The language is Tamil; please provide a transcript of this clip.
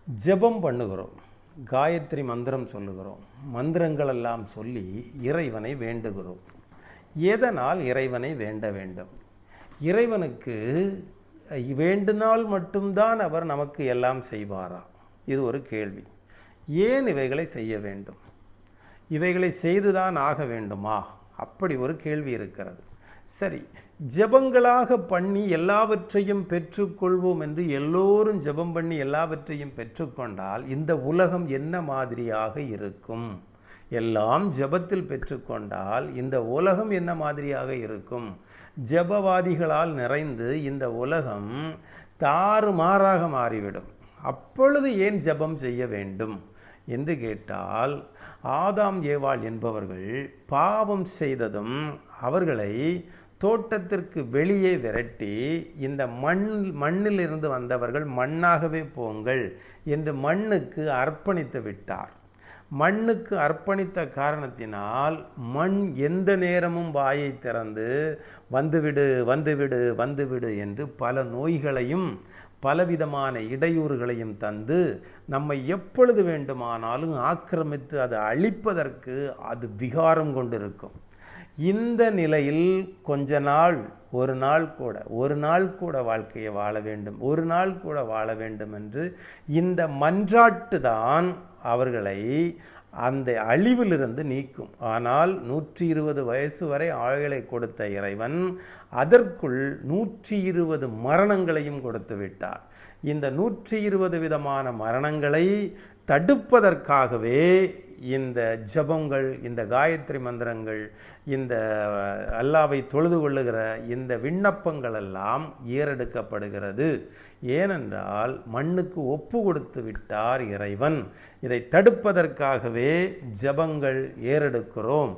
ஜெபம் பண்ணுகிறோம், காயத்ரி மந்திரம் சொல்லுகிறோம், மந்திரங்களெல்லாம் சொல்லி இறைவனை வேண்டுகிறோம். எதனால் இறைவனை வேண்ட வேண்டும்? இறைவனுக்கு வேண்டினால் மட்டும்தான் அவர் நமக்கு எல்லாம் செய்வாரா? இது ஒரு கேள்வி. ஏன் இவைகளை செய்ய வேண்டும்? இவைகளை செய்துதான் ஆக வேண்டுமா? அப்படி ஒரு கேள்வி இருக்கிறது. சரி, ஜெபங்களாக பண்ணி எல்லாவற்றையும் பெற்றுக்கொள்வோம் என்று எல்லோரும் ஜெபம் பண்ணி எல்லாவற்றையும் பெற்றுக்கொண்டால் இந்த உலகம் என்ன மாதிரியாக இருக்கும்? எல்லாம் ஜெபத்தில் பெற்றுக்கொண்டால் இந்த உலகம் என்ன மாதிரியாக இருக்கும்? ஜெபவாதிகளால் நிறைந்து இந்த உலகம் தாறுமாறாக மாறிவிடும். அப்பொழுது ஏன் ஜெபம் செய்ய வேண்டும் என்று கேட்டால், ஆதாம் ஏவாள் என்பவர்கள் பாவம் செய்ததும் அவர்களை தோட்டத்திற்கு வெளியே விரட்டி இந்த மண்ணிலிருந்து வந்தவர்கள் மண்ணாகவே போங்கள் என்று மண்ணுக்கு அர்ப்பணித்து விட்டார். மண்ணுக்கு அர்ப்பணித்த காரணத்தினால் மண் எந்த நேரமும் வாயை திறந்து வந்துவிடு வந்துவிடு வந்துவிடு என்று பல நோய்களையும் பலவிதமான இடையூறுகளையும் தந்து நம்மை எப்பொழுது வேண்டுமானாலும் ஆக்கிரமித்து அதை அழிப்பதற்கு அது விகாரம் கொண்டிருக்கும். இந்த நிலையில் கொஞ்ச நாள், ஒரு நாள் கூட வாழ்க்கையை வாழ வேண்டும், ஒரு நாள் கூட வாழ வேண்டும் என்று இந்த மன்றாட்டு தான் அவர்களை அந்த அழிவிலிருந்து நீக்கும். ஆனால் 120 வயசு வரை ஆயுளை கொடுத்த இறைவன் அதற்குள் 120 மரணங்களையும் கொடுத்து விட்டார். இந்த 120 விதமான மரணங்களை தடுப்பதற்காகவே இந்த ஜபங்கள், இந்த காயத்ரி மந்திரங்கள், இந்த அல்லாவை தொழுது கொள்ளுகிற இந்த விண்ணப்பங்கள் எல்லாம் ஏறெடுக்கப்படுகிறது. ஏனென்றால் மண்ணுக்கு ஒப்பு கொடுத்து விட்டார் இறைவன். இதை தடுப்பதற்காகவே ஜபங்கள் ஏறெடுக்கிறோம்.